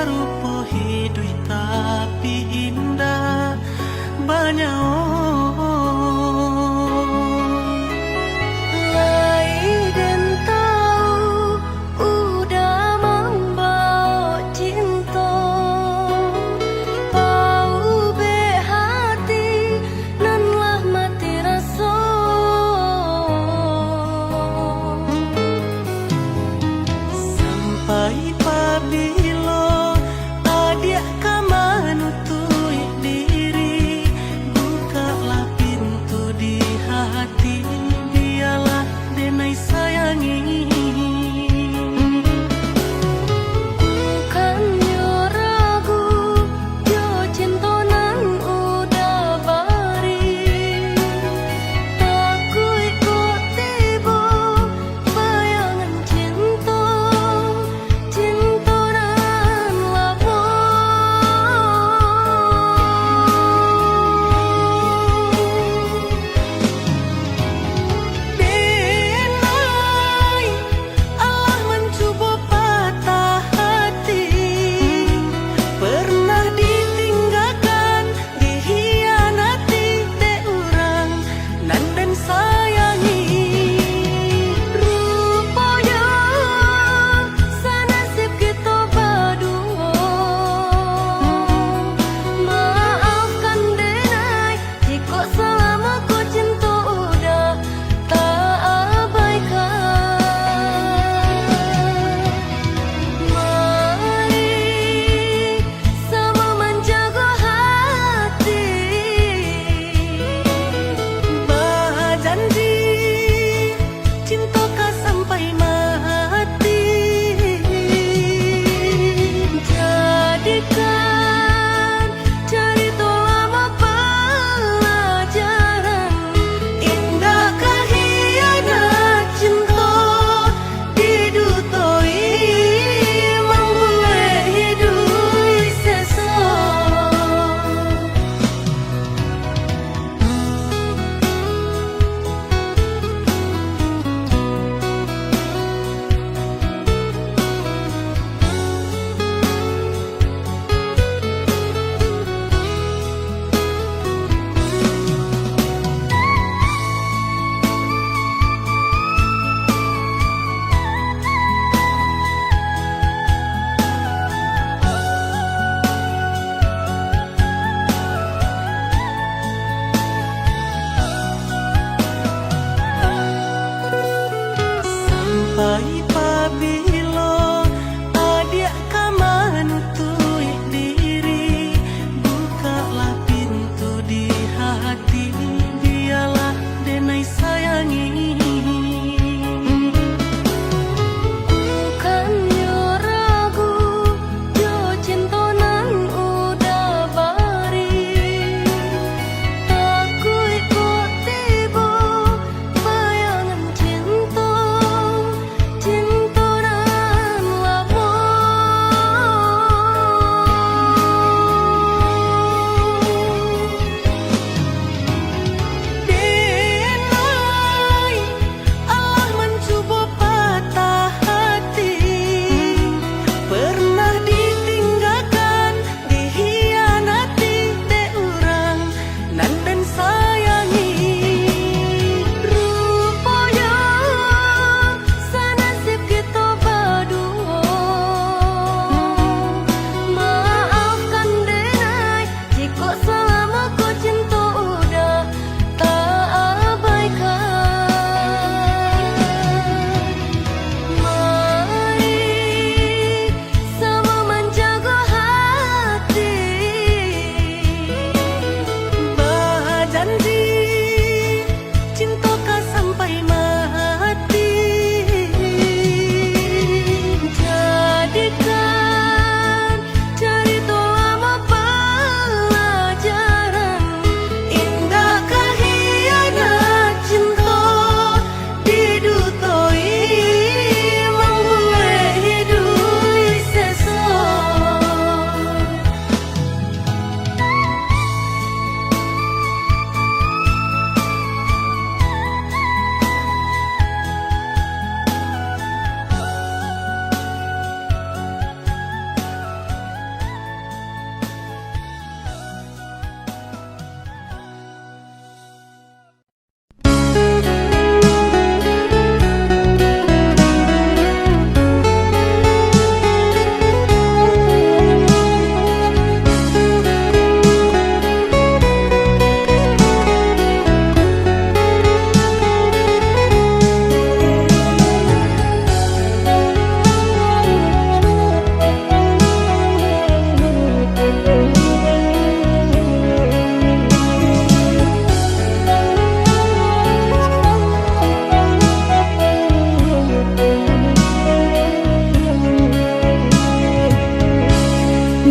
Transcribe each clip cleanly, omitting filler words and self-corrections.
rupa hidup tapi indah banyak sampai pabilo adik ka manutui diri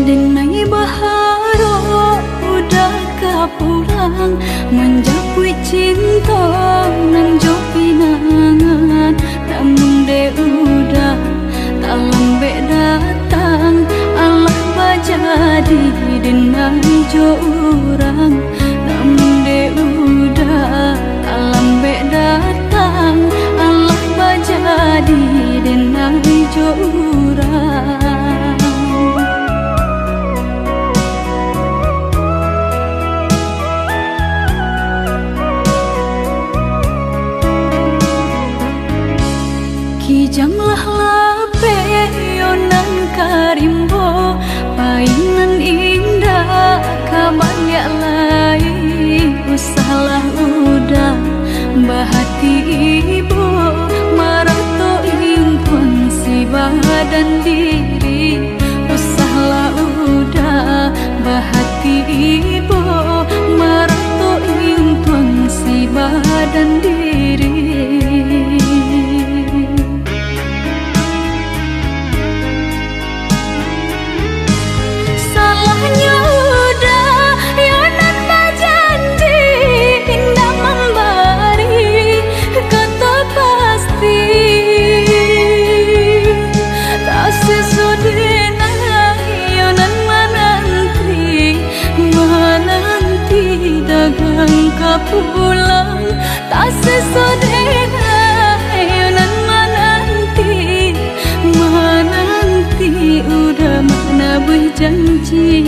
Denai baharo udah kapulang menjapui cinta nan jo pinangan, namun de udah tak lambe datang Allah bajadi denai jo urang, namun de udah tak lambe datang Allah bajadi denai jo urang. Kijanglah lape yonan karimbo painan indah kabalya lai usahlah udah bahati ibu marato impun si badan diri usahlah udah bahati ibu marato impun si badan diri. Pulang tak sesodena yonan menanti udah mana berjanji.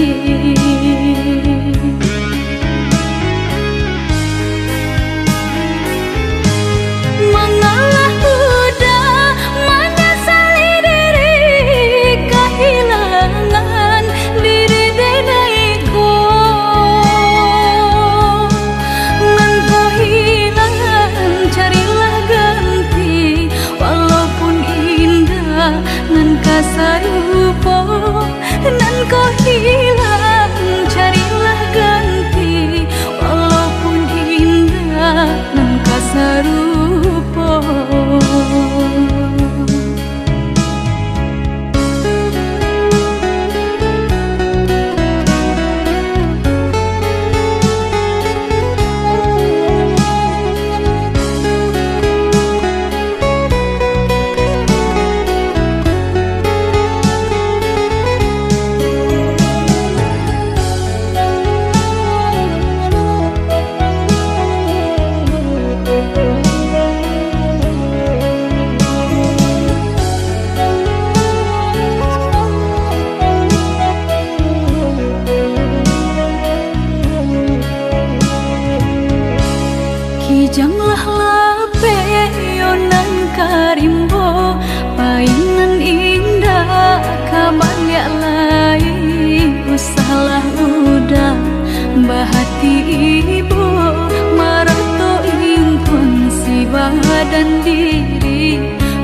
Mengalah udah menyesali diri kehilangan diri denaiku. Nan kasarupo nan kau hilang carilah ganti walaupun indah nan kasarupo. Kijanglah lape yonan karimbo painan indah kabalya lai usahlah udah bahati ibu marato impun si badan diri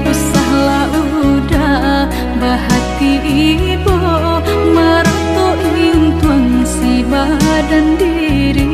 usahlah udah bahati ibu marato impun si badan diri.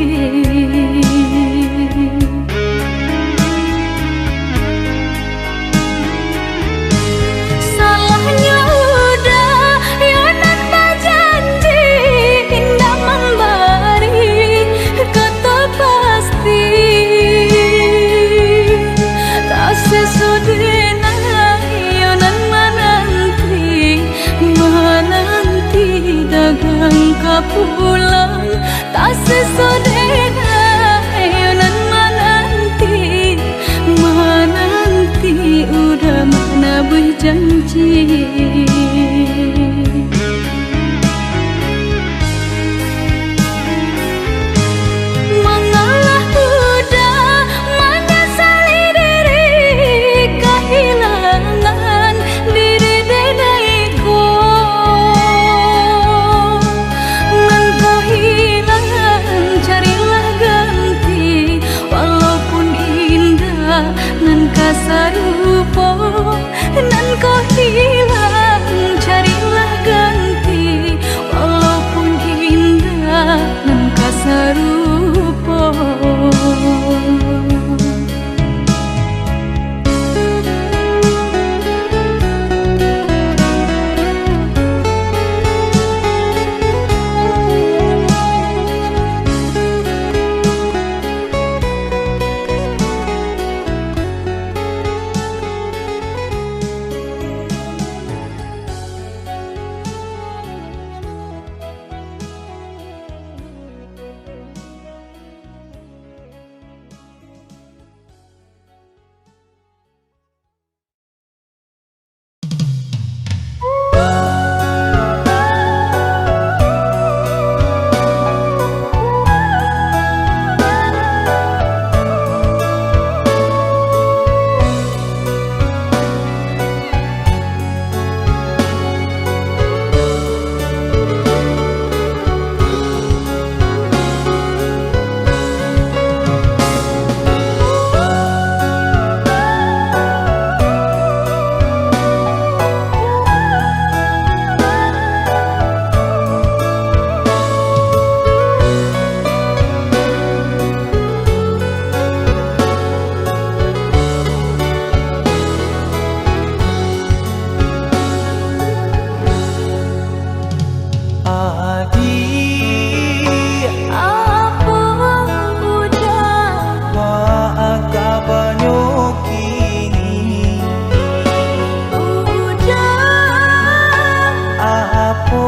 Pulang tak sesodena yonan menanti udah mana berjanji. Mengalah udah menyesali diri kehilangan diri denaiku. Nan kasarupo nan kau hilang carilah ganti walaupun indah nan kasarupo. Adik Apa udah Baaka banyo kini Udah Apo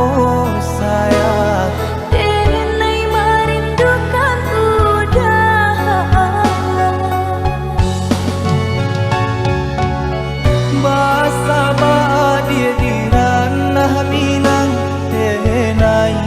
sayang Denai merindukan udah Basa ba dia di ranah Minang Denai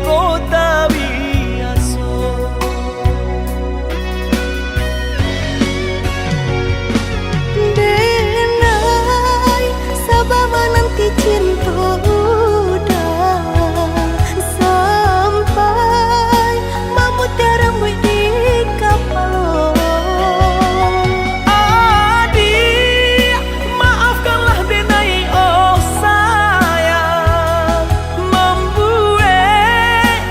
kota biasa. Denai sababa nanti cinta udah sampai memutih rambut di kapal. Adik, maafkanlah denai oh sayang, membuat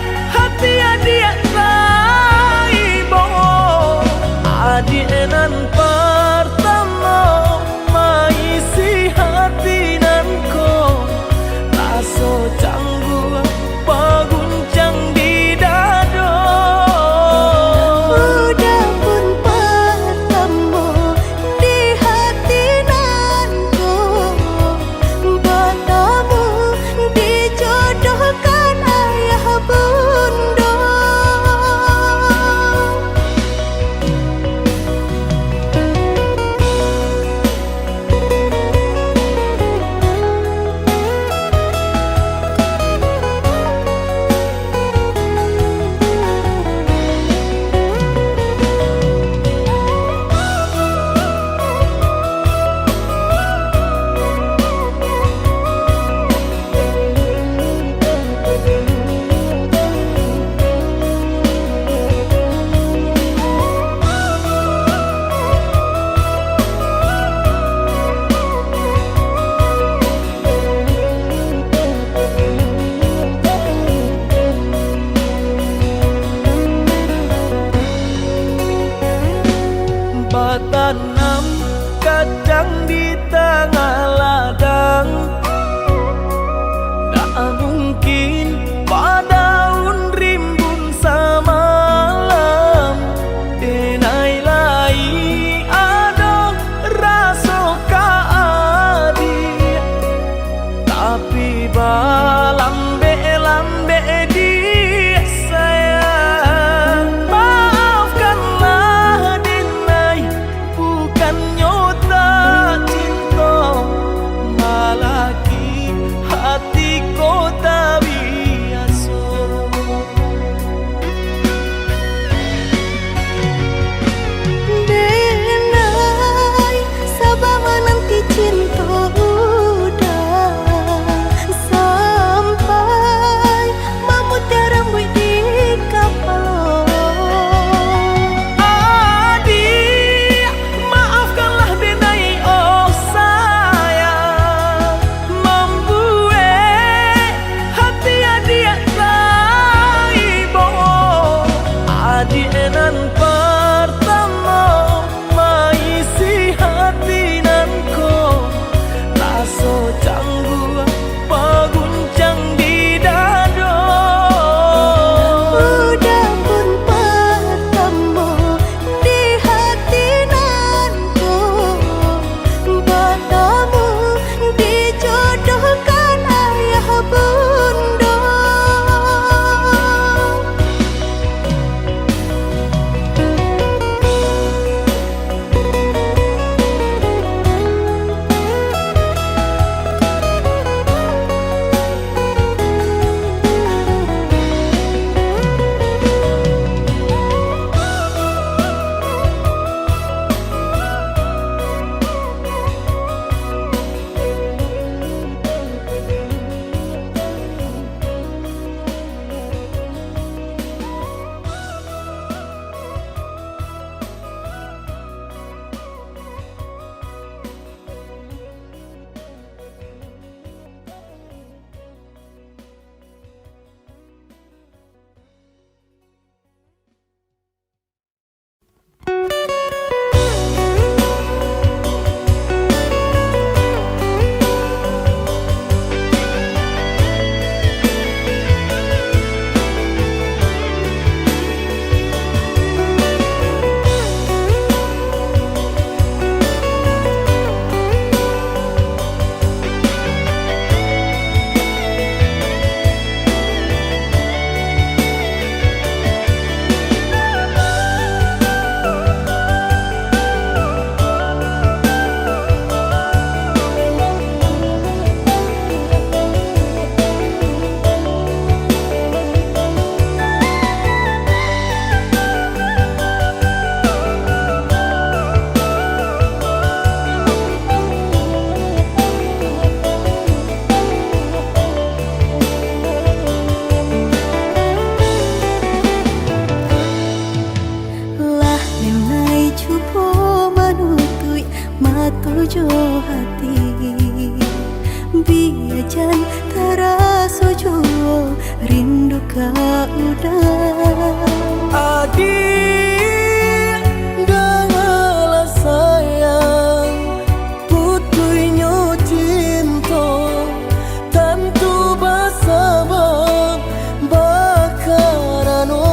nyo hati biajan terasa jua rindu ka udah adik dengarlah sayang putuinyo cinta tentu bersama bakarano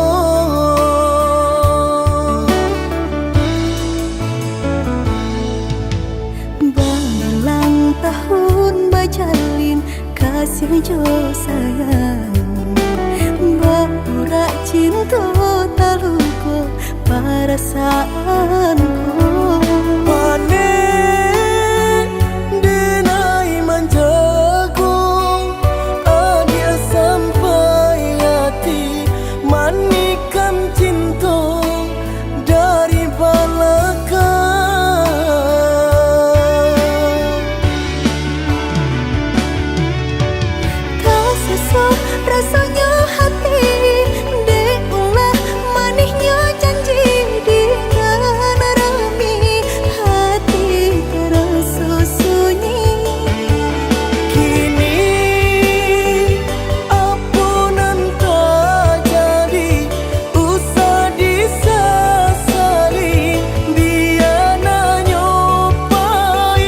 balang tahun bajalin kasih jo sayang Baura cinta taluko perasaanku Panen denai manjago Adia sampai hati Manikan cinta dari belakang Tak sesuai rasanya hati Deulah manisnya janji dengan rami hati terasa sunyi Kini ampunan tak jadi Usah disesali Biar nyopai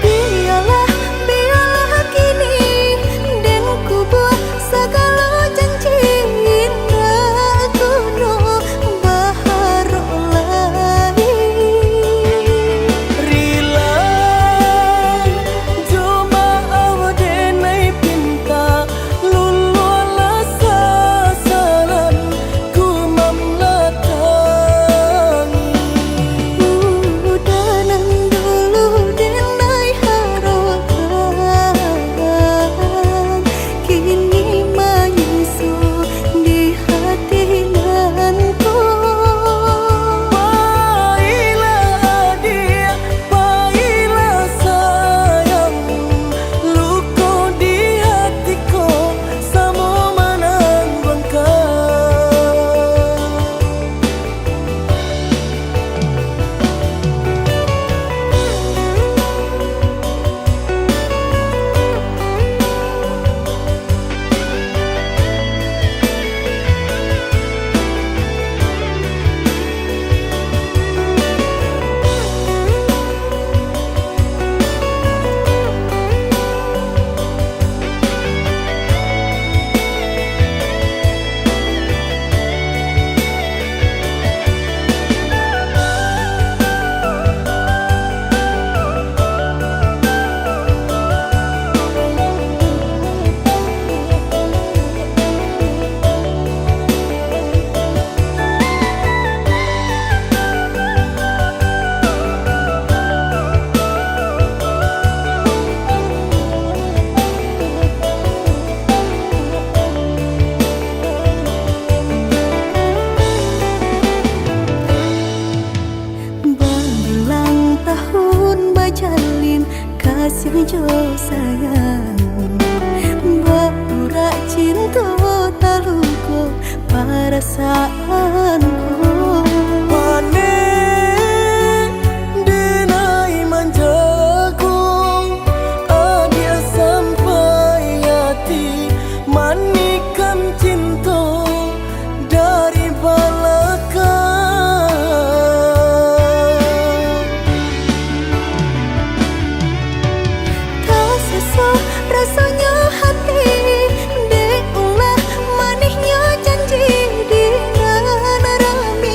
Biarlah kini Dan ku buat segala janji Indah kuno baharu lain Rila Cuma awdenai pinta Lululah sasaran Ku memlatangi Udanan dulu denai harapan Kini menyusu di hati nanku Baiklah adik, baiklah sayang Luka di hatiku sama Berulang tahun bajalin kasih jo sayang Baura cinta taluko perasaanku Panen denai manjago Adia sampai hati Manikan cinta dari belakang Tak sesuai rasanya hati Deulah manisnya janji dengan rami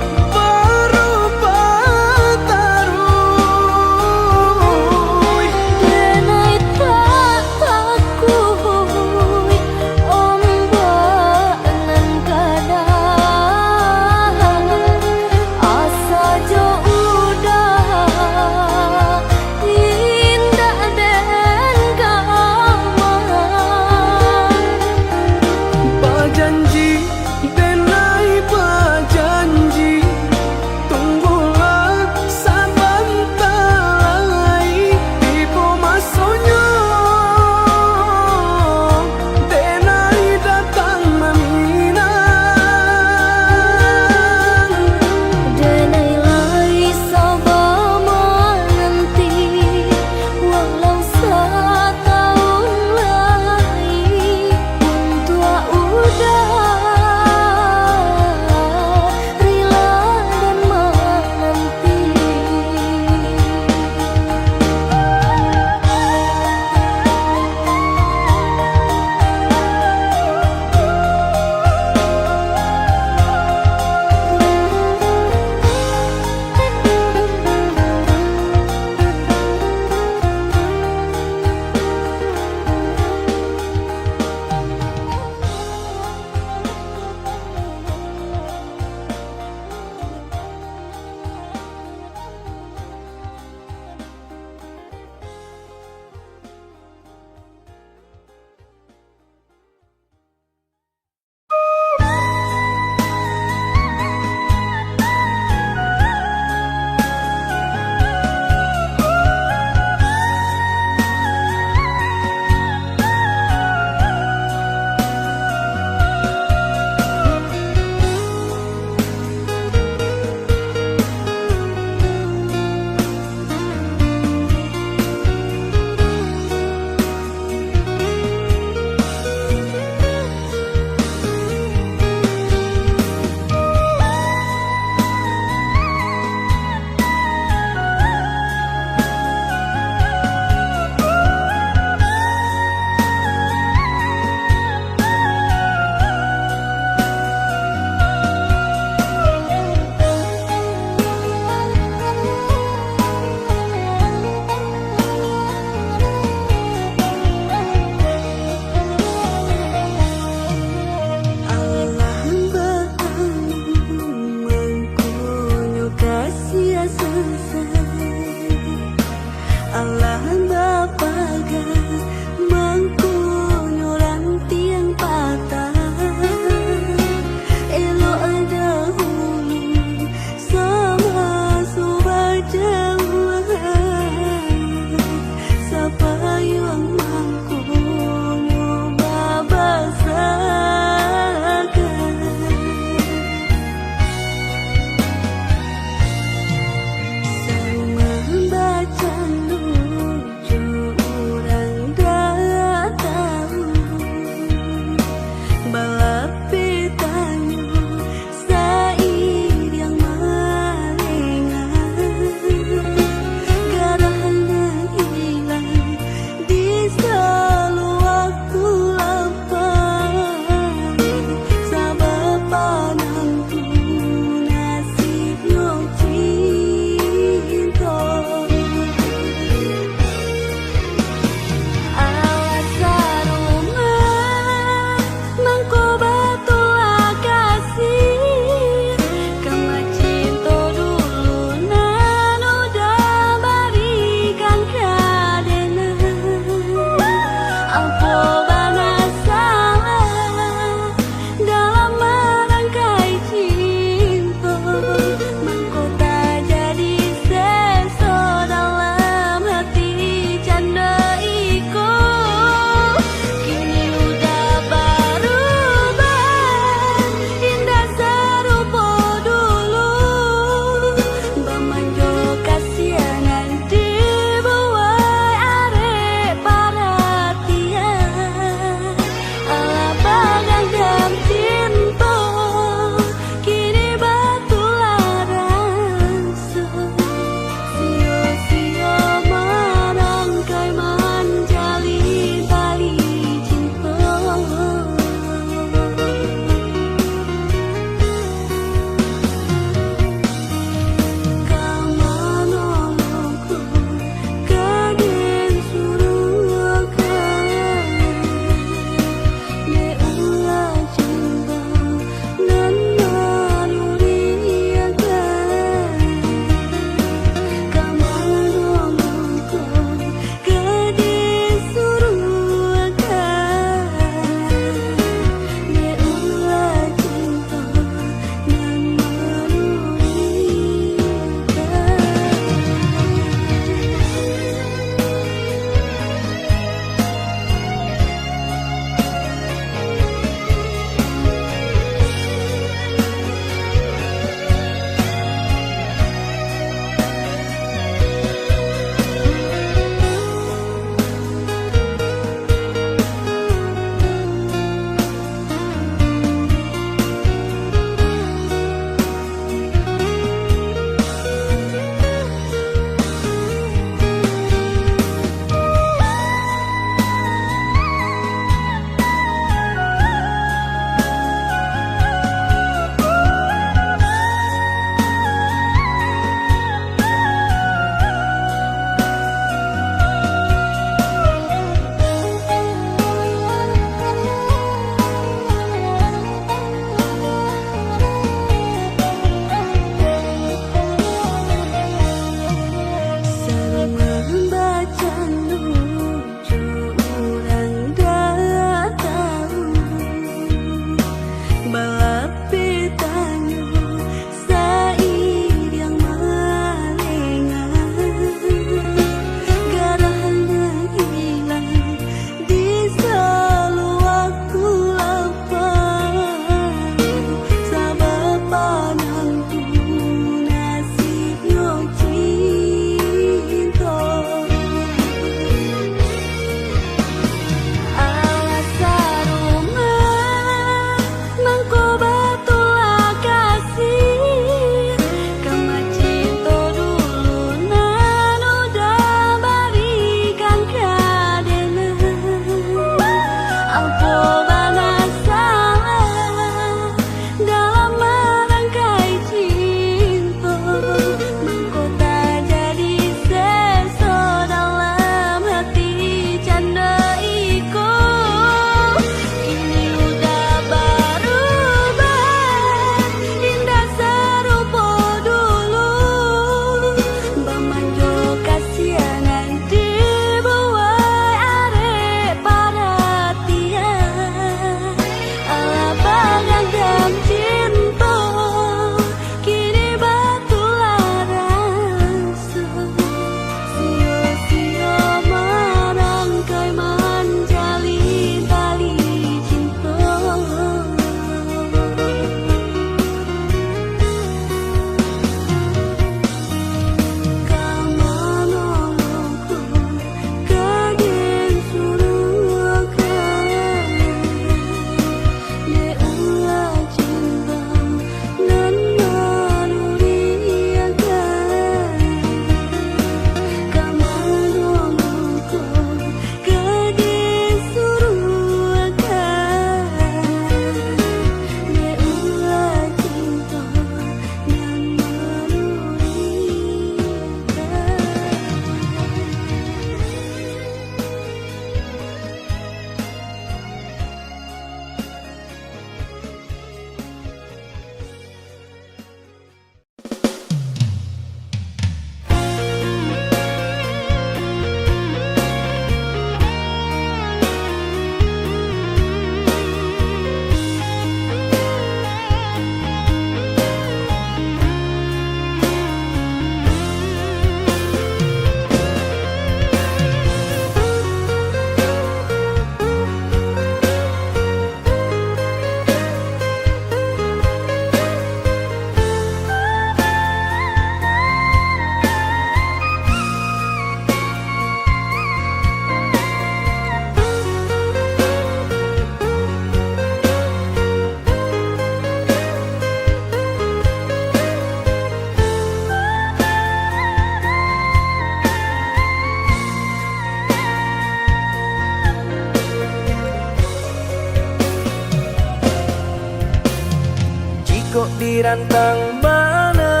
dirantang mana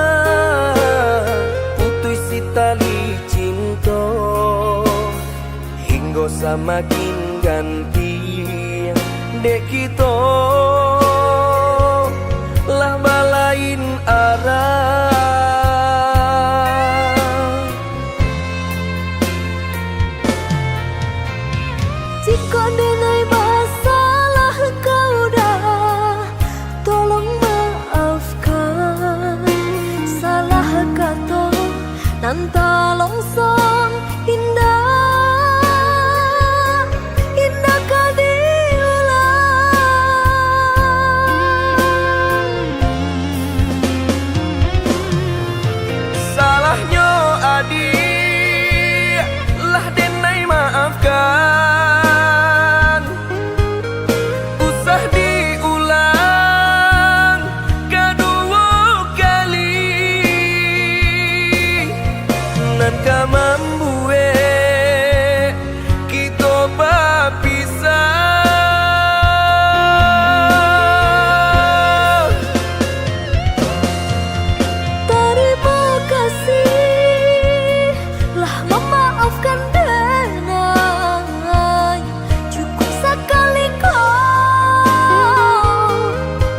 putus si tali cinta hingga semakin ganti dek kita lah balain arah. Jika denai masalah kau dah, tolong maafkan. Salah kata nanta longsong indah, indah kau diulang. Salahnya adik lah denai maafkan. Ka membuat kita berpisah. Terima kasih lah memaafkan denai. Cukup sekali kau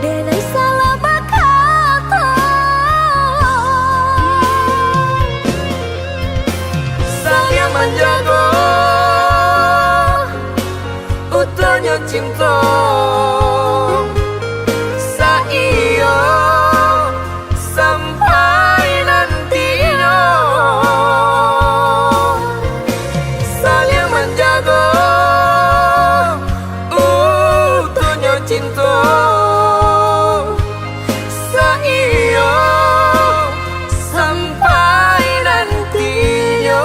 denai salah berkata. Saya menjaga utuhnya cinta saya sampai nantinya. Saya menjaga utuhnya cinta saya sampai nantinya.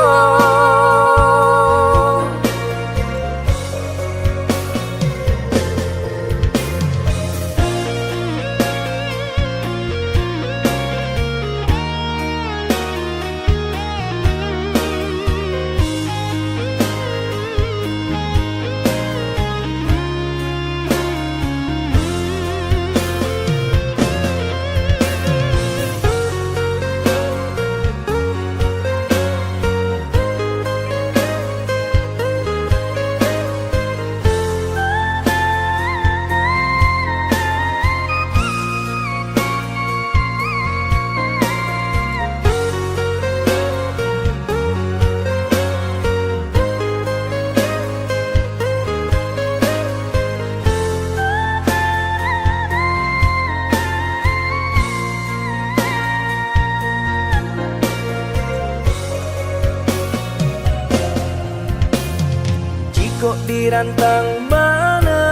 Kok dirantang mana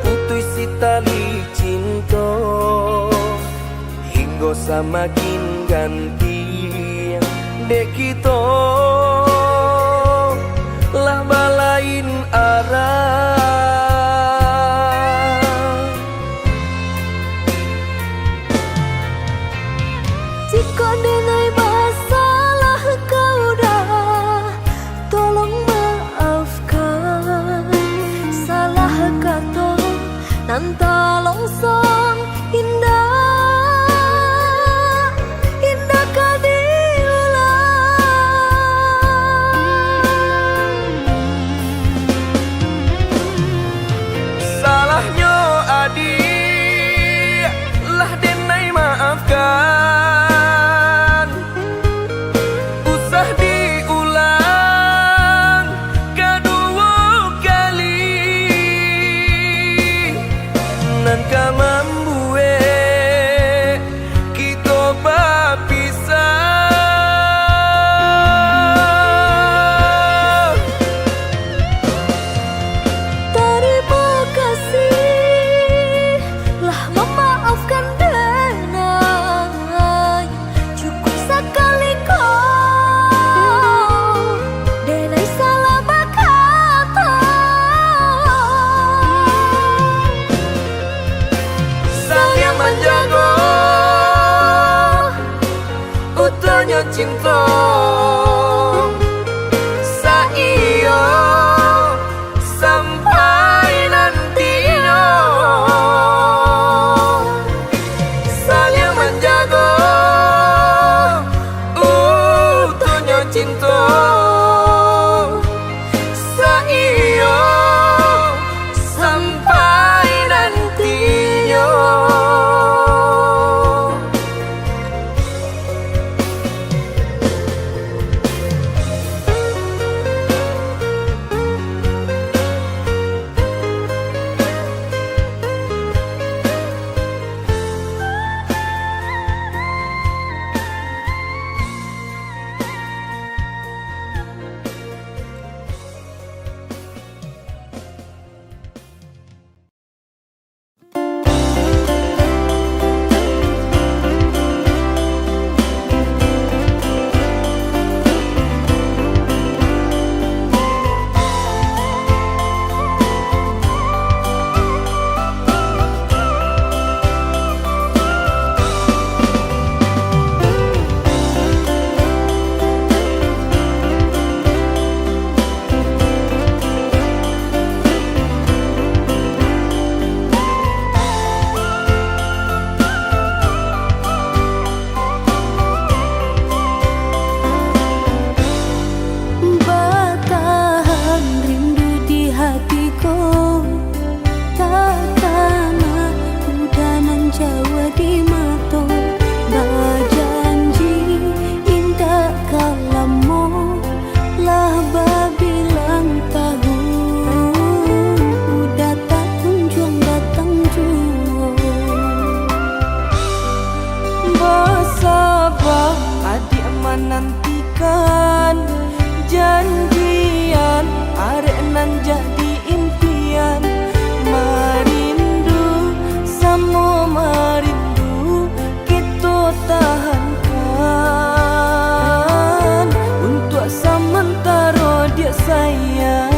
putus si tali cinta hingga semakin ganti dek kita lah balain arah. Jika denai masalah kau dah, tolong maafkan. Salah kata nanta longsong indah, indah kau diulang. cinta saiyo sampai nantinya. Menantikan janjian arek nan jadi impian, merindu samo merindu kita tahankan untuk sementara dia sayang.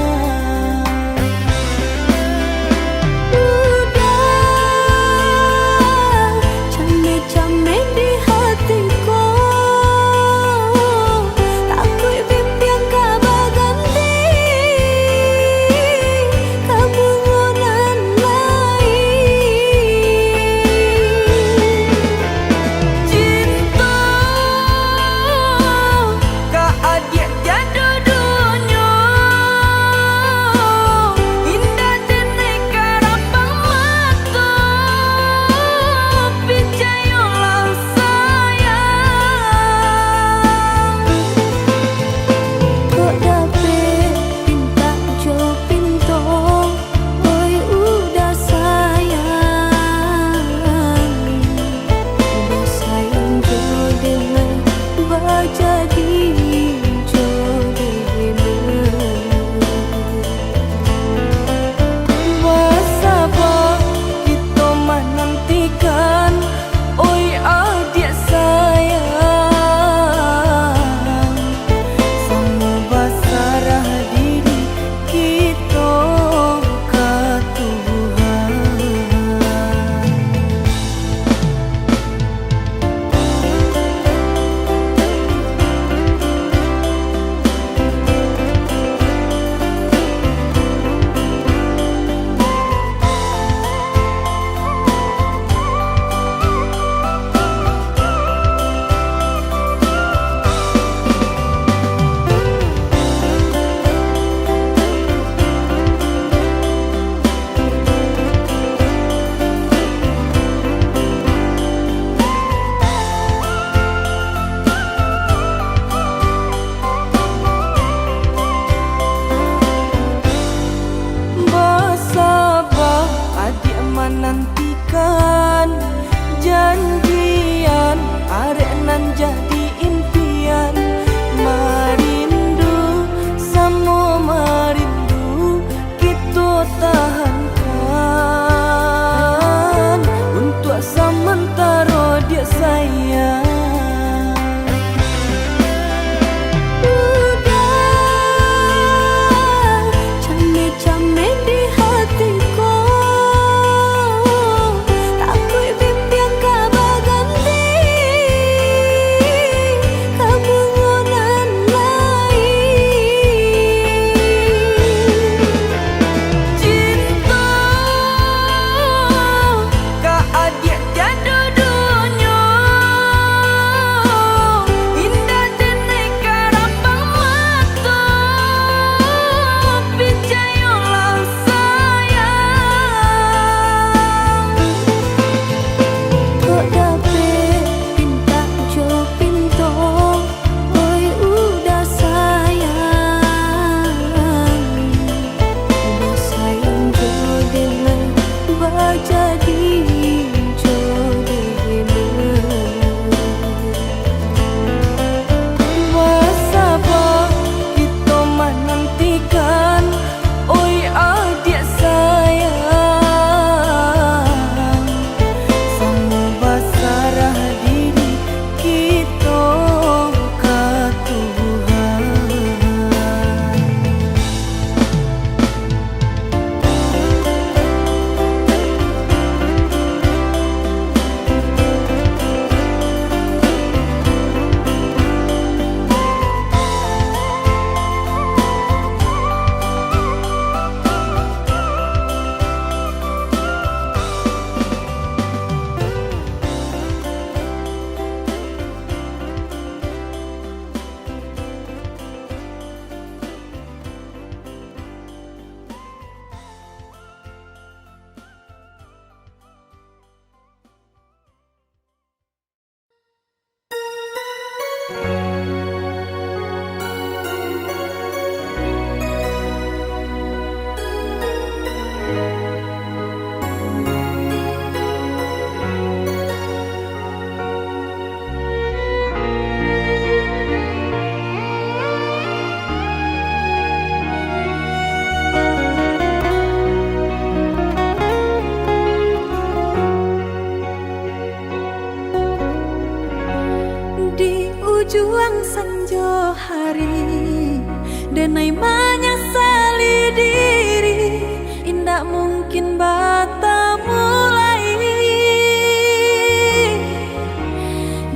sanjo hari denai menyesali diri, indak mungkin bata mulai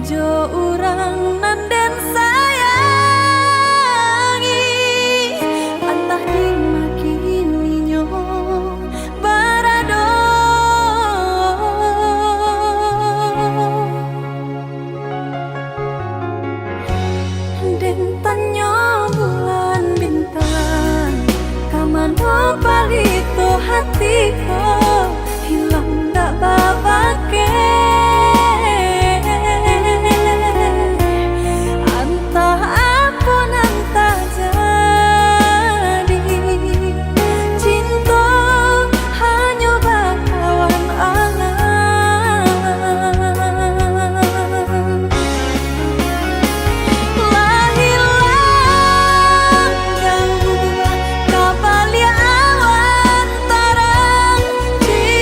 jo urang nanden sayangi antah dimakini nyo barado den tanyo bulan bintang kamano palito hatiku hilang dak babake antah aku nanta jadi cinta hanya bakawan angan lahilang jauh kapalia awan tarang cinta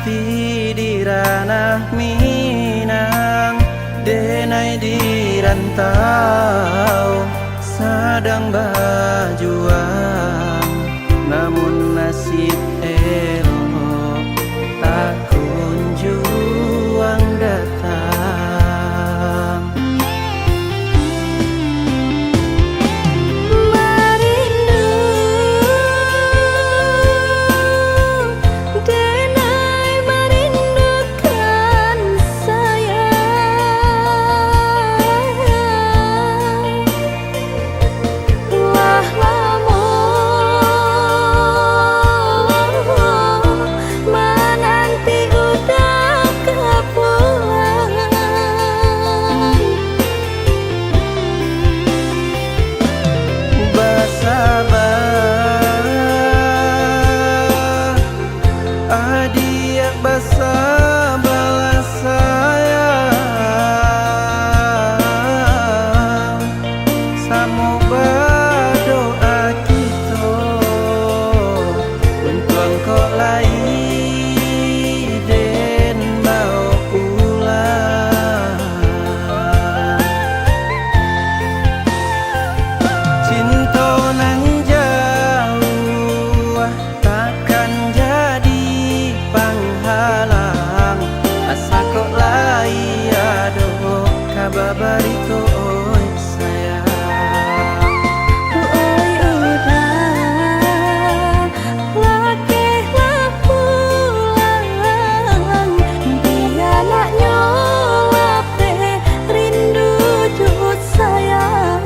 nanti di ranah Minang, denai di rantau sedang berjuang, namun nasib elok tak kunjung datang. Marindu denai merindukan sayang, wah lamun menanti udah kepulangan. Bersabar, adik bersabarlah sayang, samo berdoa kita untuk engkau lagi den bawa pulang. Cinta nan jauh takkan jadi penghalang, asa kok lai ado kabar barito oi sayang. Oi udah lakehlah pulang, dia nak nyolap teh rindu jut sayang.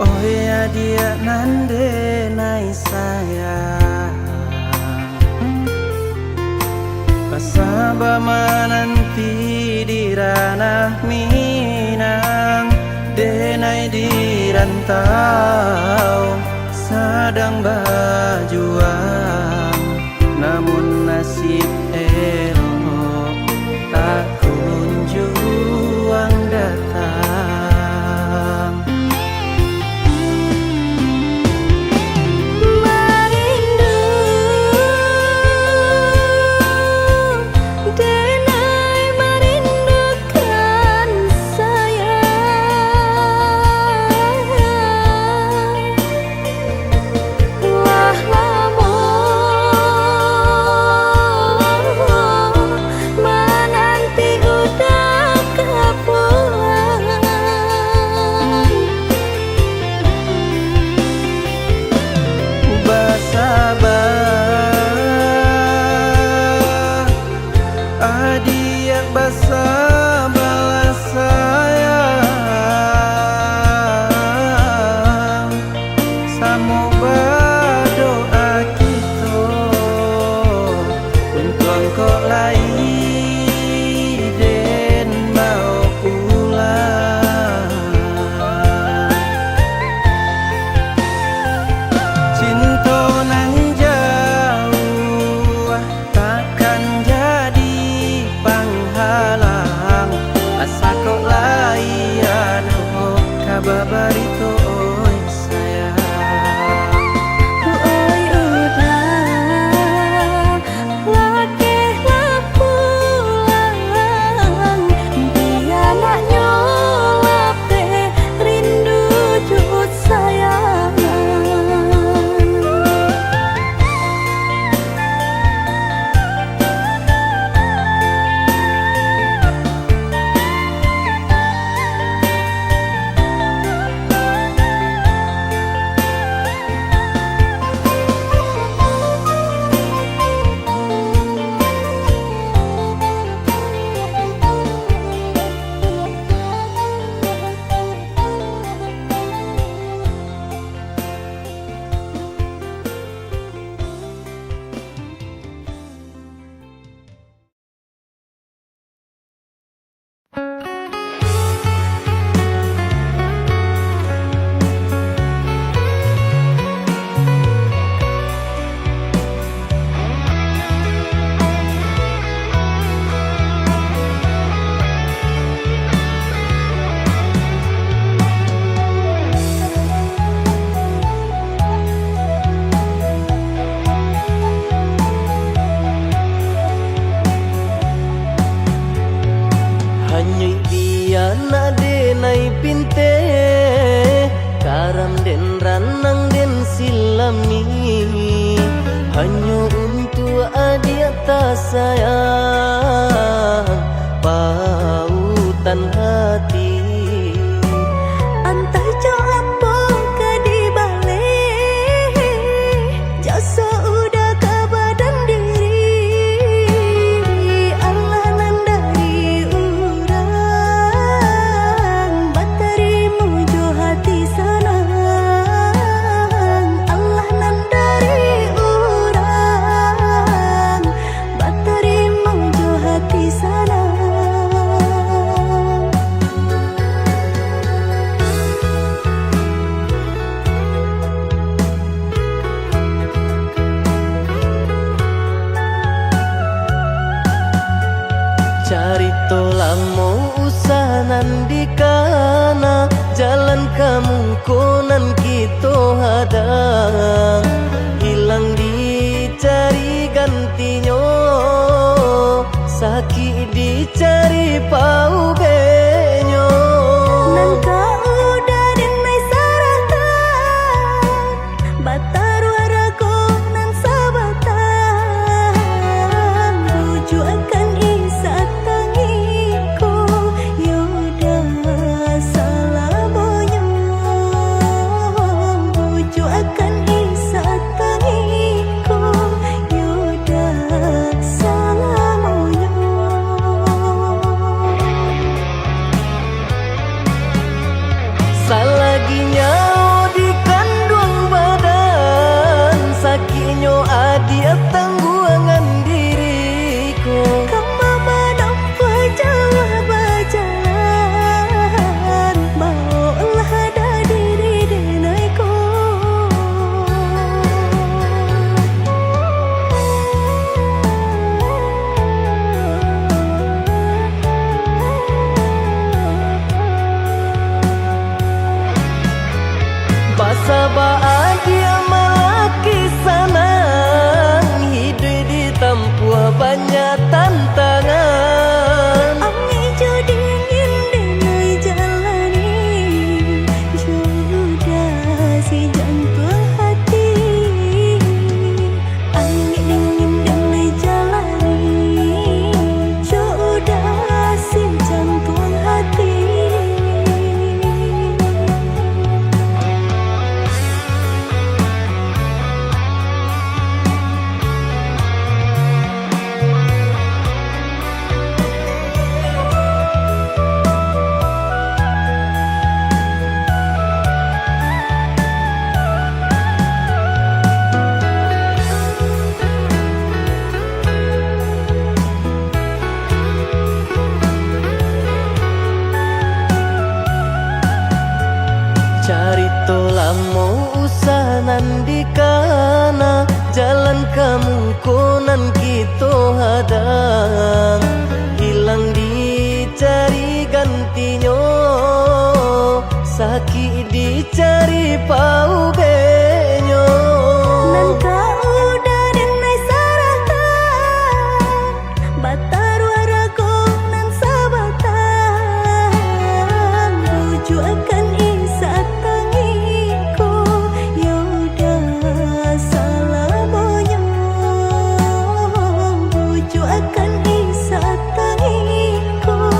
Oh ya dia nande nai sayang, pasaba menanti di ranah Minang, denai di rantau sedang berjuang, namun nasib elok tak kunjung datang. Marindu denai merindukan sayang, wah lamun menanti udah kepulangan. Bersabar, adik bersabarlah sayang, samo berdoa kita untuk engkau lagi den bawa pulang. Cinta nan jauh takkan jadi penghalang, kita sayang, pautan hati. Entah jo apa ke di balik, jasa udah ke badan diri. Allah nandari urang, baterimu jo hati senang. Allah nandari urang, baterimu jo hati senang. Carito lamo usahanan di kana, jalan kemungkinan kita hadang, hilang dicari gantinya, sakit dicari pau benyo. Nan kau udah denai saratan, batar waraku nan sabatan, rujuk akan isa tangiku, yaudah salamonya. Rujuk akan isa tangiku, yaudah salamonya. Salaginya di kandung badan, sakitnya adia tangguangan diriku. Kamu menampa jauh berjalan, maulah ada diri denaiku. Basa bahagia malaki sanang, hidup ditempuh banyak tantangan. Angin jo dingin denai jalani, sudah si jantung hati. Angin dingin denai jalani, sudah si jantung hati. Carito lamo usahanan di kana, jalan kemungkinan kita hadang, hilang dicari gantinya, sakit dicari pau benyo. Nan kau udah denai saratan, batar waraku nan sabatan, rujuk akan isa tangiku, yaudah salamonya. Rujuk akan isa tangiku,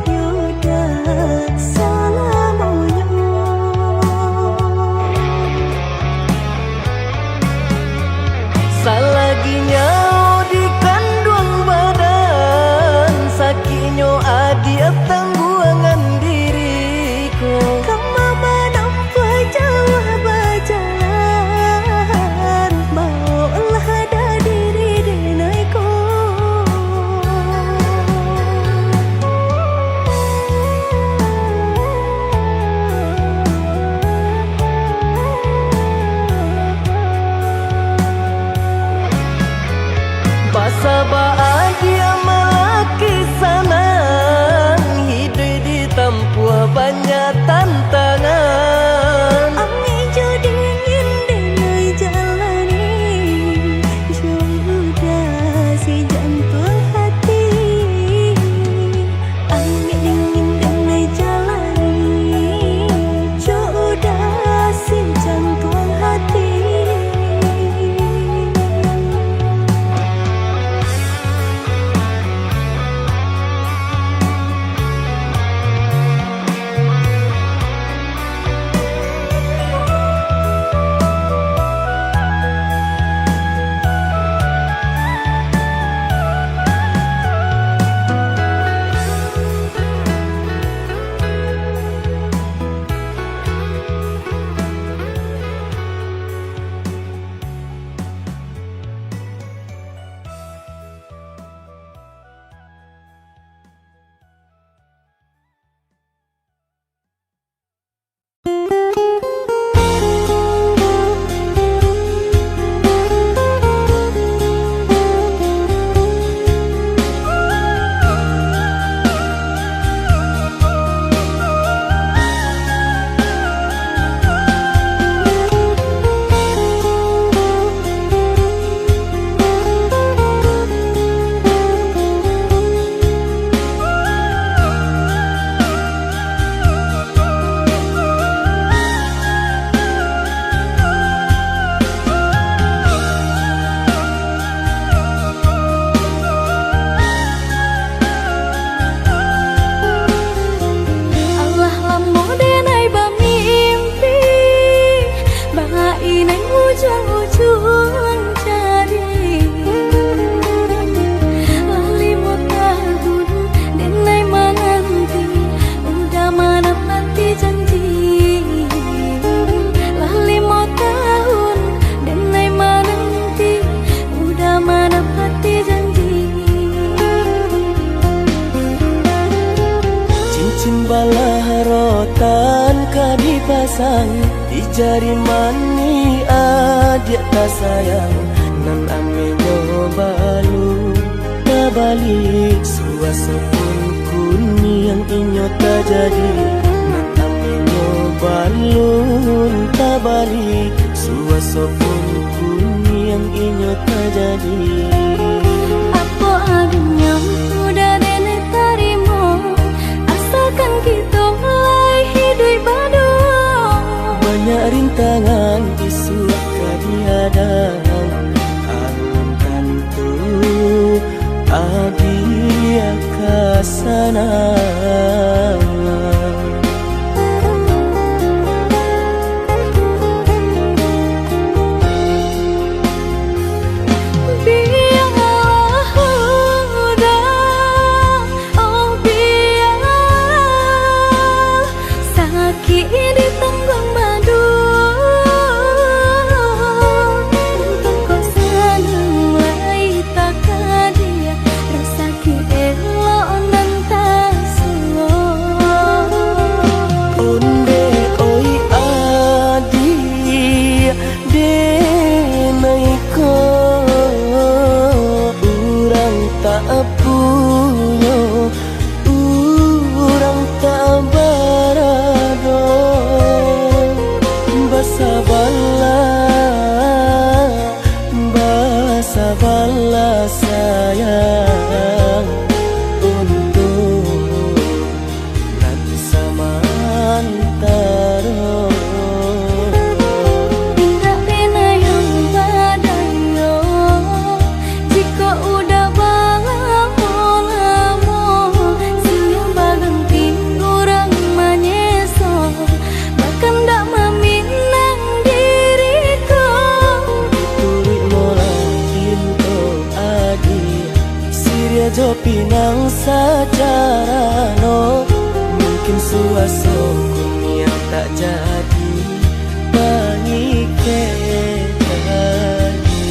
yaudah salamonya. Salaginya di kandung badan, sakitnya adia tangguangan diriku. Kamu menampa jauh berjalan, maulah ada diri denaiku. Basa bahagia malaki sanang, hidup ditempuh banyak tantangan. Angin jo dingin denai jalani, sudah si jantung hati. Angin dingin denai jalani, sudah si jantung hati. sang di jari mani adik tak sayang nan ame balu tak balik suasa pun kuni yang inyo tak jadi nan ame balun tak balik suasa pun kuni yang inyo tak jadi. Apa adanya udah nenek tarimo asalkan kita mulai hidup baru. Banyak rintangan isu kadihadang alam tentu adia kasana. Sabarlah sayang untuk nanti samantara. Tidak pernah yang badayo jika udah lamo siang berganti orang menyesal bahkan tak meminang diriku. Turik mola Siria jo pinang secara no mungkin suaso yang tak jadi mengikat lagi.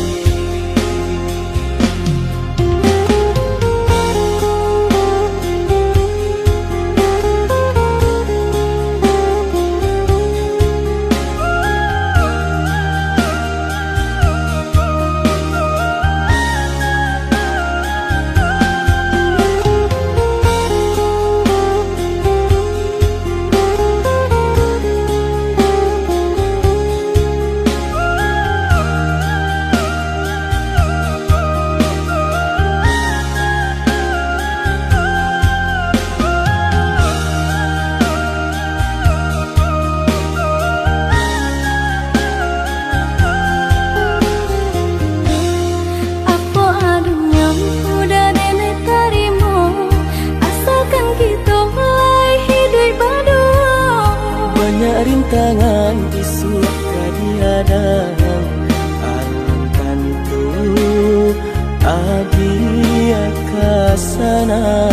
Rintangan isu kadihadang alam tentu adia kasana.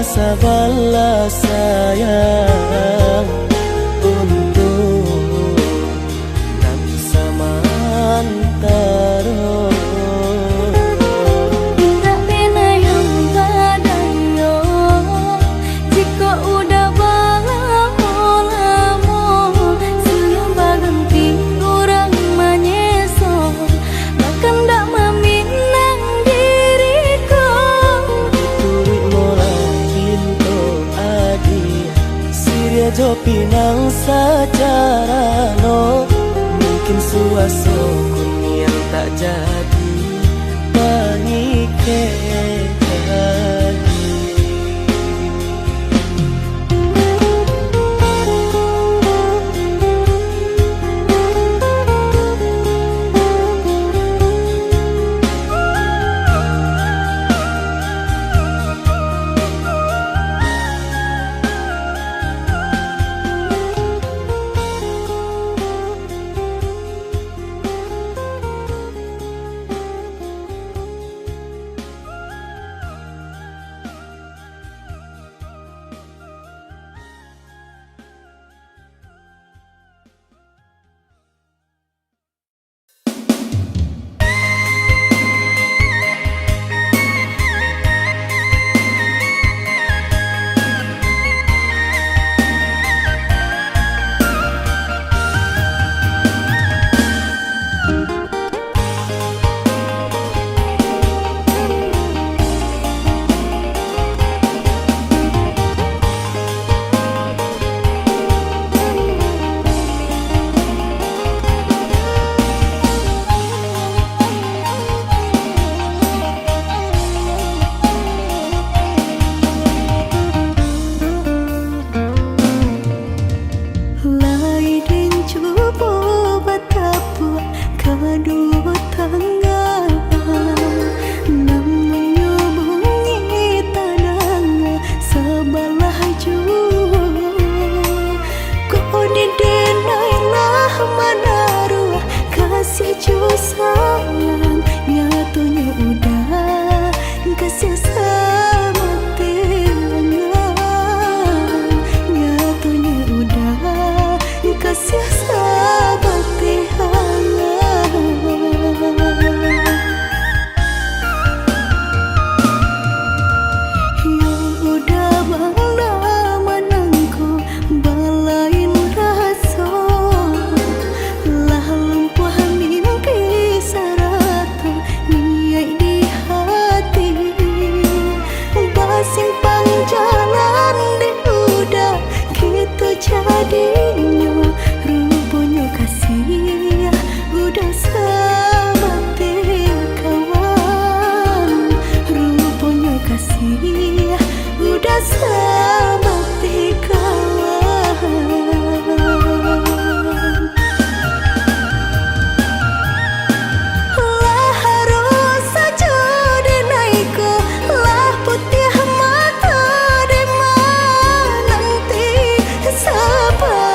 Sabarlah sayang untuk nanti samantara. Tidak pernah yang badayo jika udah lamo siang berganti orang menyesal bahkan tak meminang diriku. Turik mola Siria jo pinang secara no mungkin suaso yang tak jadi Siapa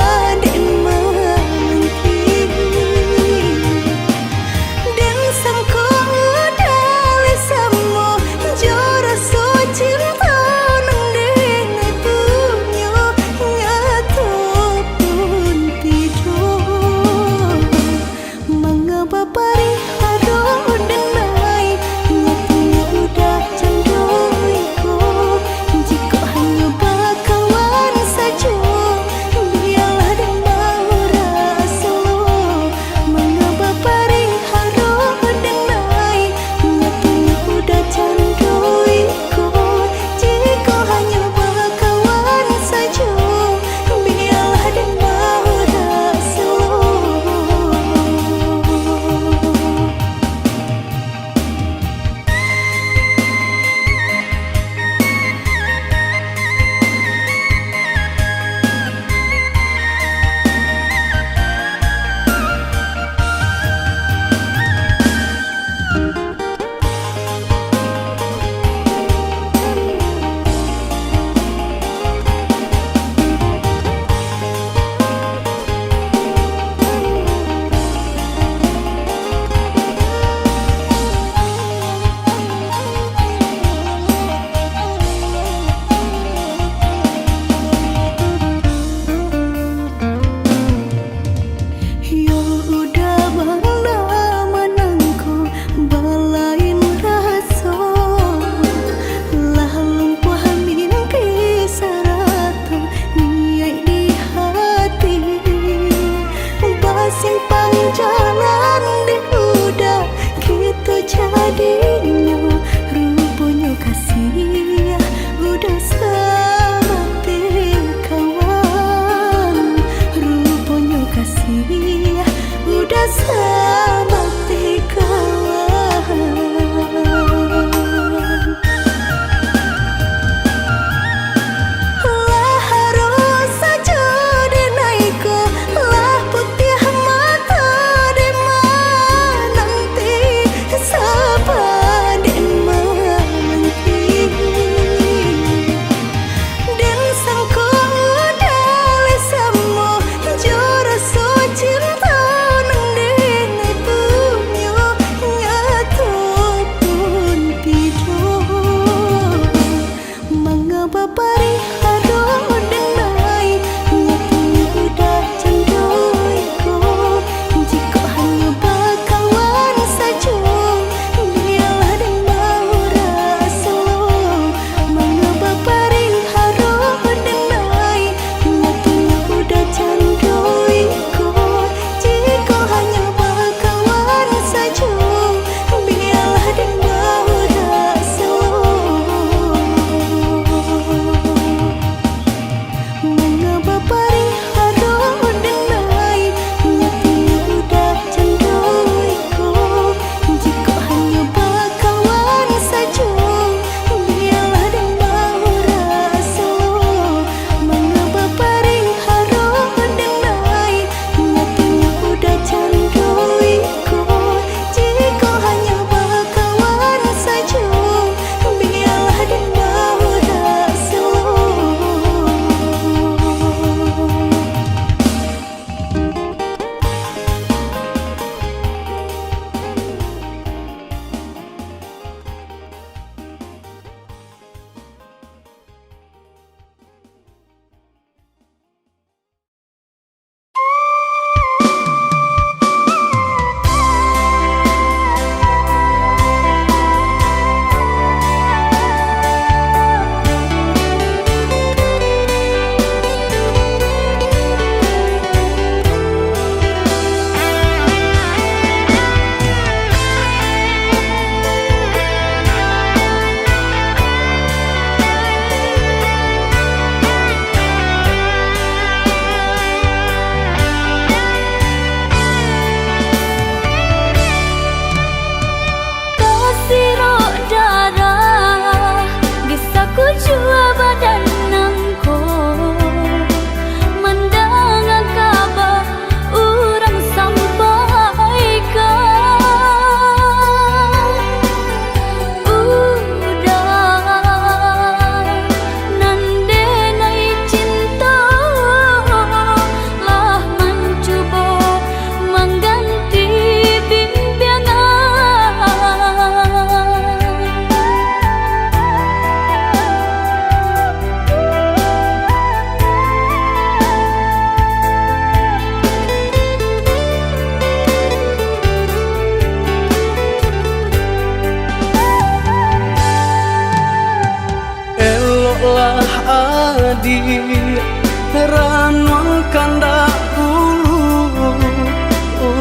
kandak dulu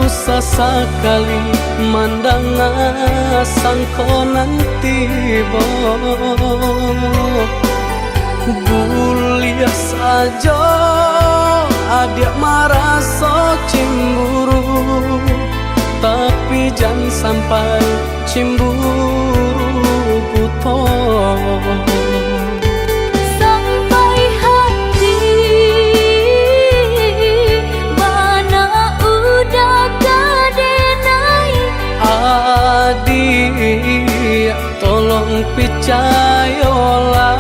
usah sekali mandang sangko nanti bulia saja adik merasa cemburu, tapi jangan sampai cemburu buta. Sampai hati mana udah kadenai. Adik tolong percayalah,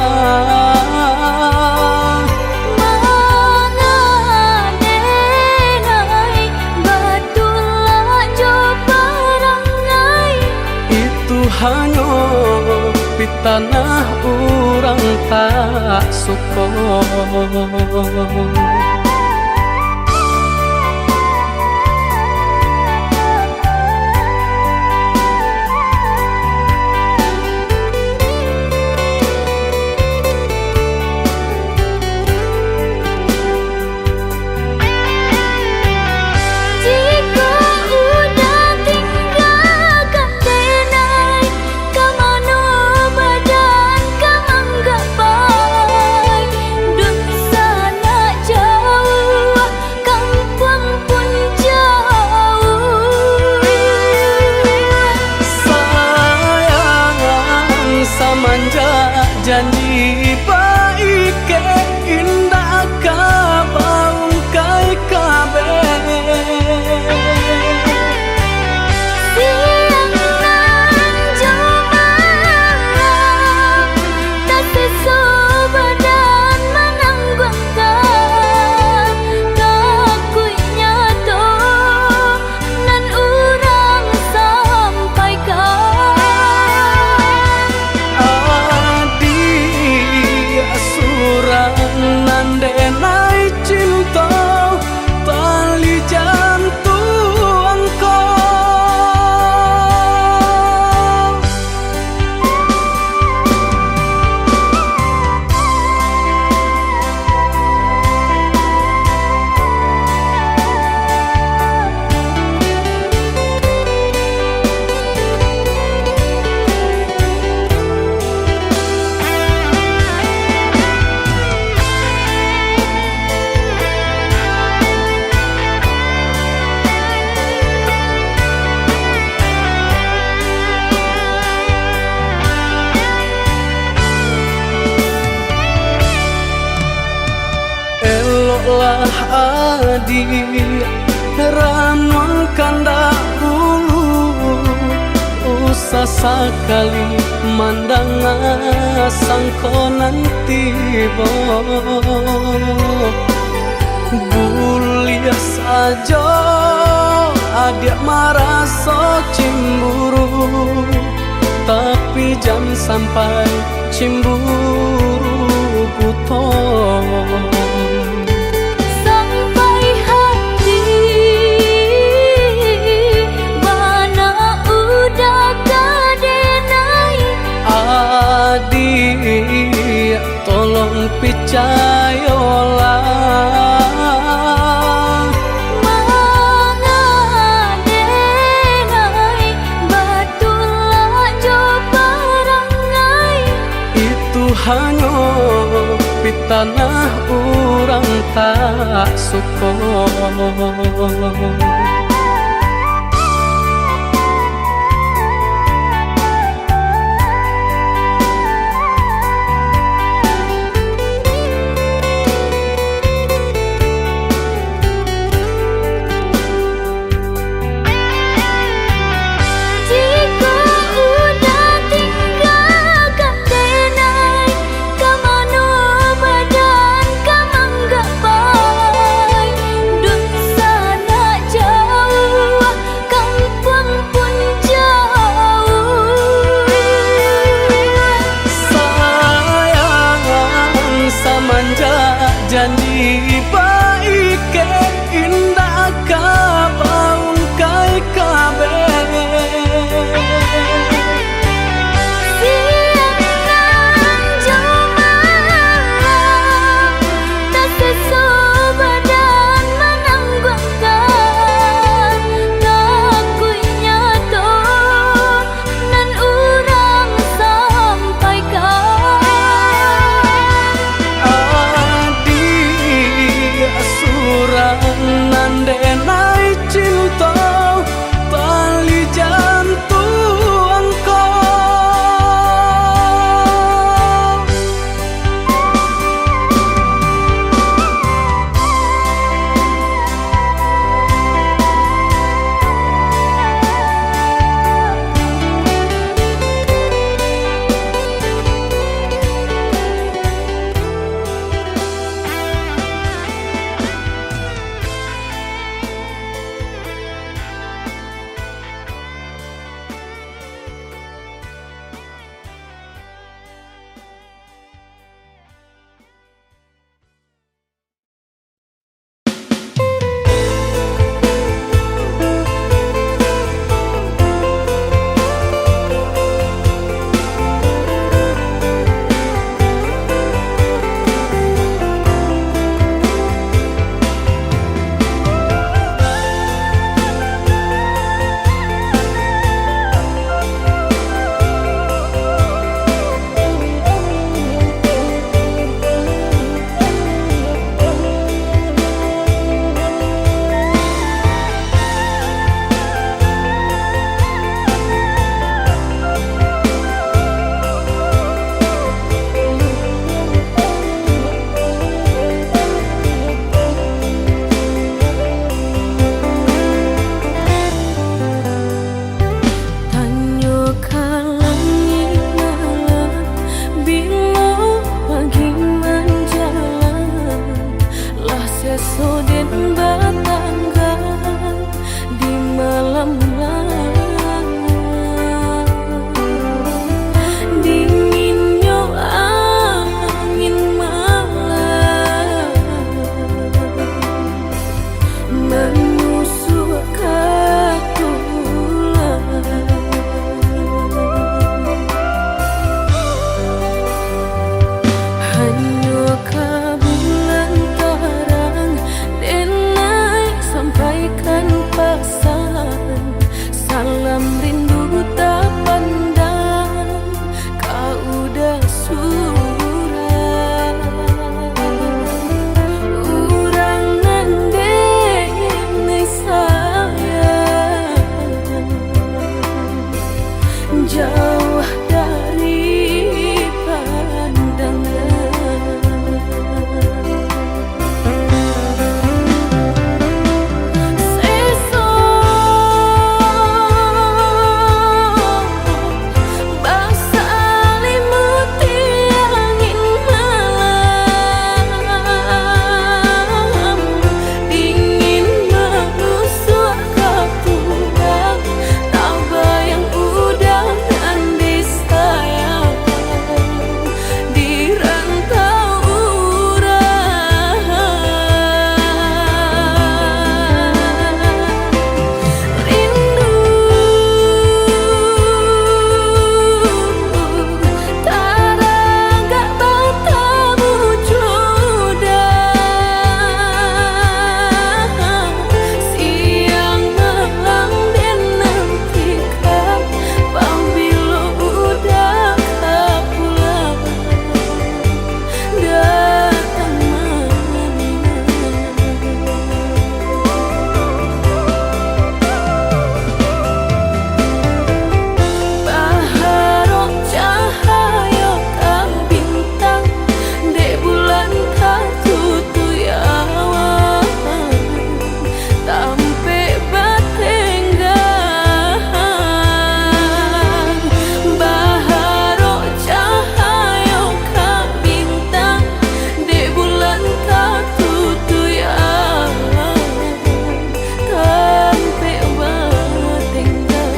hanya di tanah orang tak suka. Janji baik ke indah kabang kai kabe. Siang nan cuma tak sesu badan menanggungkan kakunya to nan urang sampaikan. Nandenai cinta tali jantung lah adik ranuang kandak dulu usah sekali mandang sangko nanti bulia saja adik merasa cemburu, tapi jangan sampai cemburu buta. Adik tolong percayalah, mangadenai batulah jo parangai. Itu hanya di tanah orang tak suka. Jauh den batanggan di malam malam dinginnya angin malam menusuk ke tulang. Hanya ke bulan terang dan naik sampaikan pesan salam rindu tak pandang kau udah surah urangan denai sayang jauh dari pandangan. Sesok basa limuti angin malam dingin menusuk ke tulang tak bayang udang andi sayang di rantau urang rindu tarangga batamu judang siang malam dan nantikan pambilo udah kepulang datang Baharok cahaya kang bintang de bulan katutuyawan tampe batenggang. Baharok cahaya kang bintang de bulan katutuyawan tampe batenggang.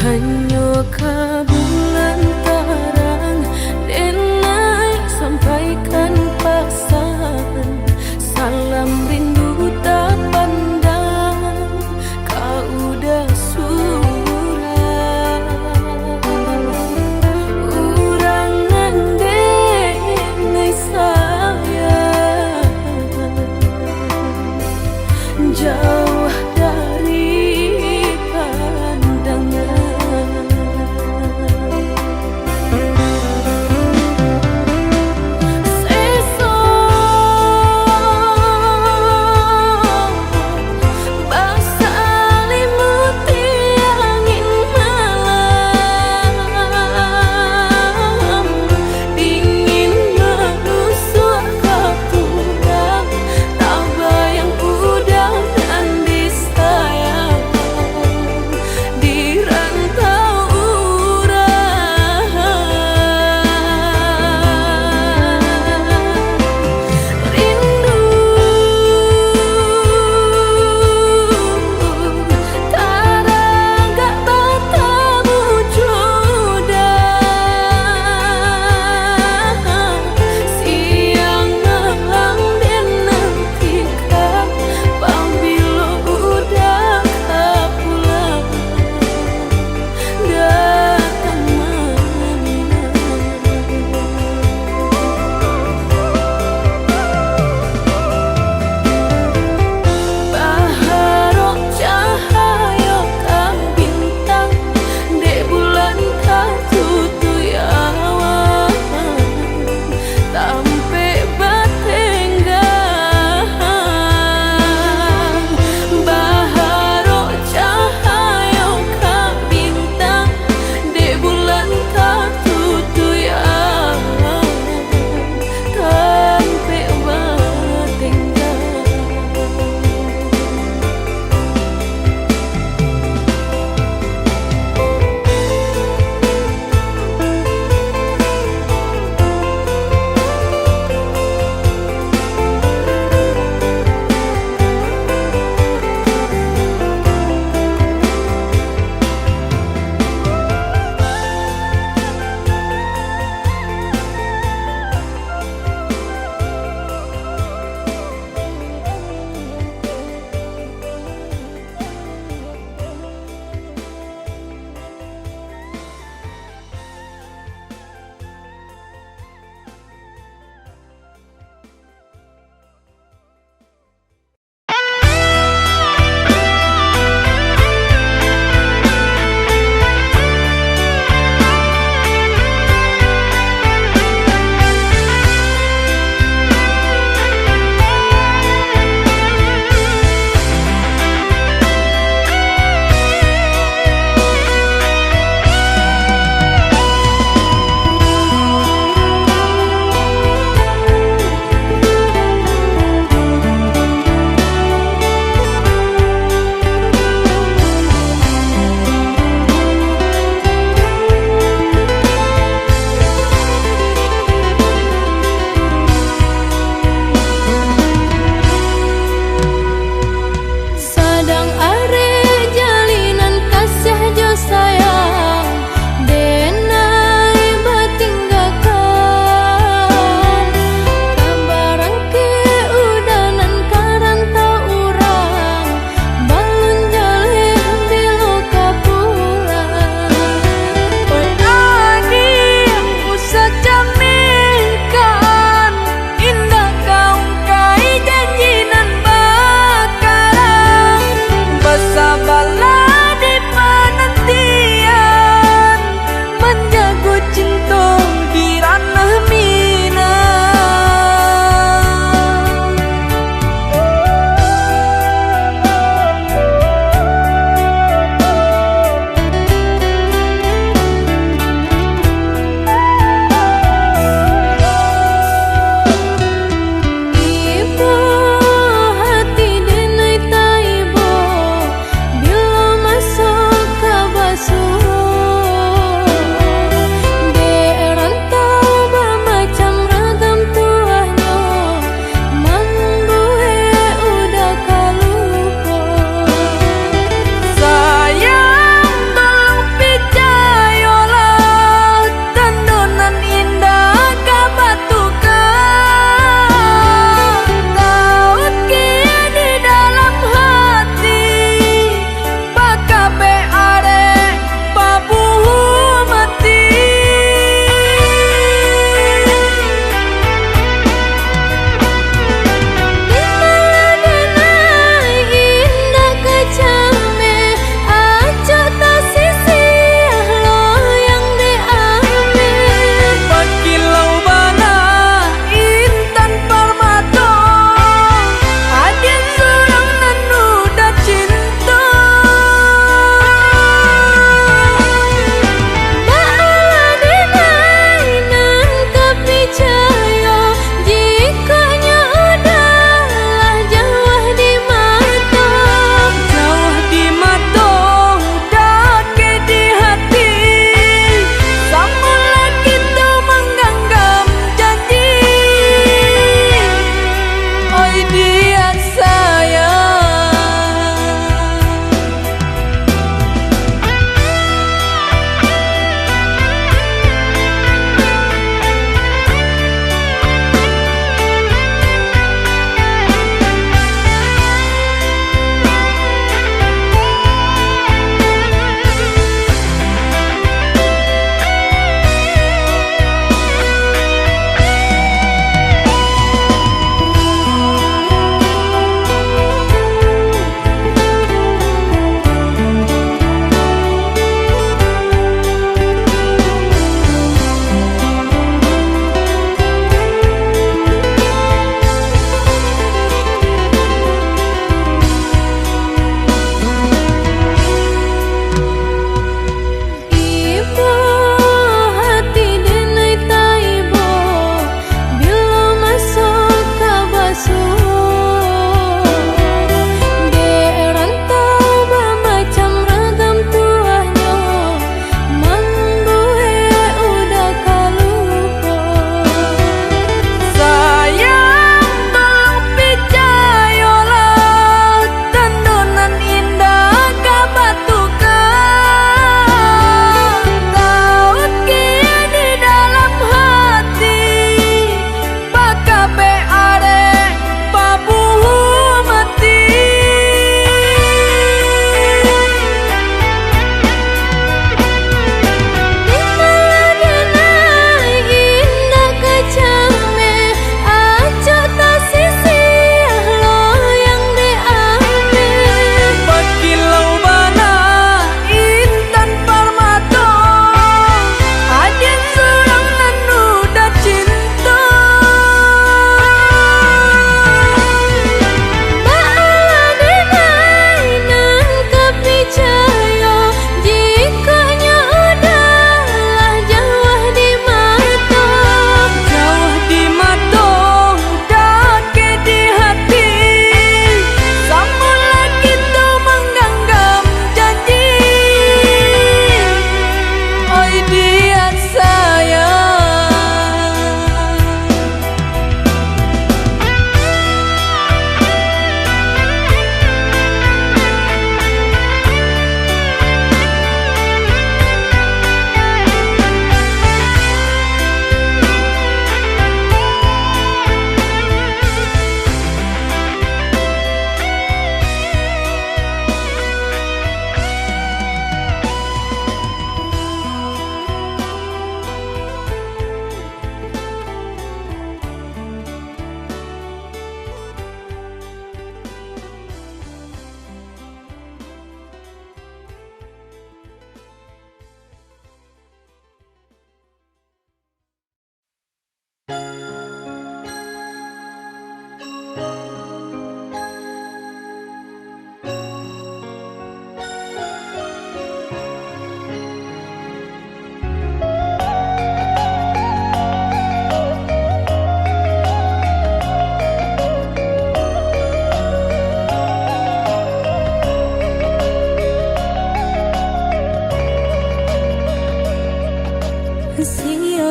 Hanya ke bulan terang dan naik sampaikan pesan salam rindu tak pandang kau udah surah urangan denai sayang jauh dari pandangan.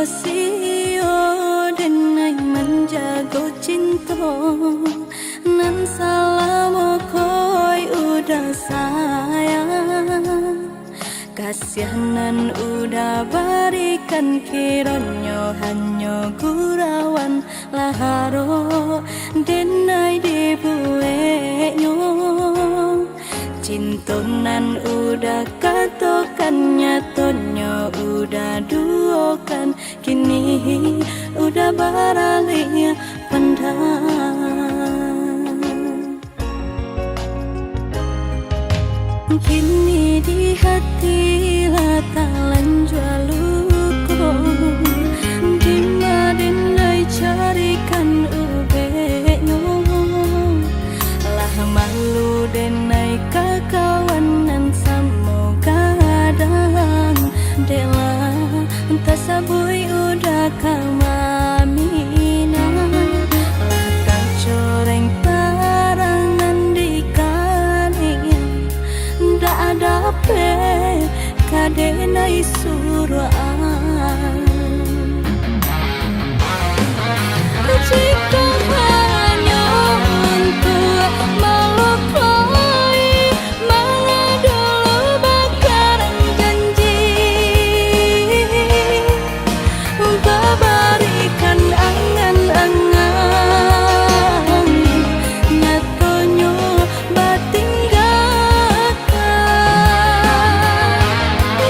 sio denai menjaga cinta nan salamu koi udah sayang kasihanan udah berikan kironyo hanyo gurawan laharo denai dibuenyo cintonan udah katokan nyatonyo udah duokan kini udah baraliknya pandang kini di hati latalan jualuku dimadinai carikan ubenyo lah malu denai kakawanan semoga kadang dela tasabui udah kamamina lah kacoreng tarangan di kaninya ndak ada pe kadenai suruhan jika hanya untuk melukai malah dulu bakaran janji memberikan angan-angan nyatonya batinggalkan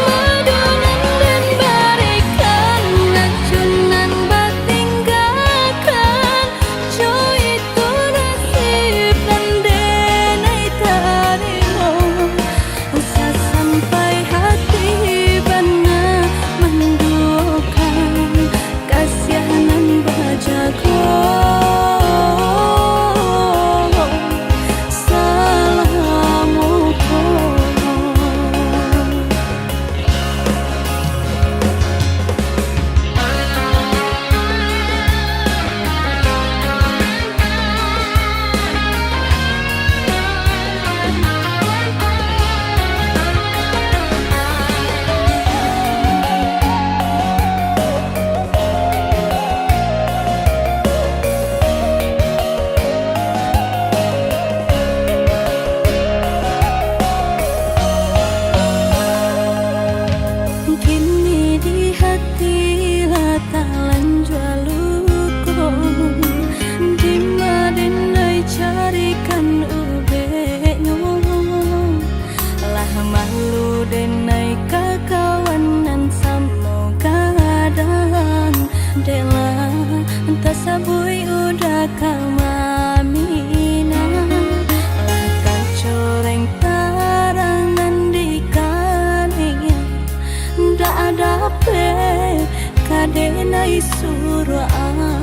madunan dan berikan nacunan batinggalkan coy itu nasib dan denai tarimo usah sampai hati benar menduakan kasihanan bajago salamuku kini di hati latalan jualuku dimadinai carikan ubenyo lah malu denai kakawanan semoga kadang dela tasabui udah kamamina lah kacoreng tarangan di kaninya ndak ada pe kadenai suruhan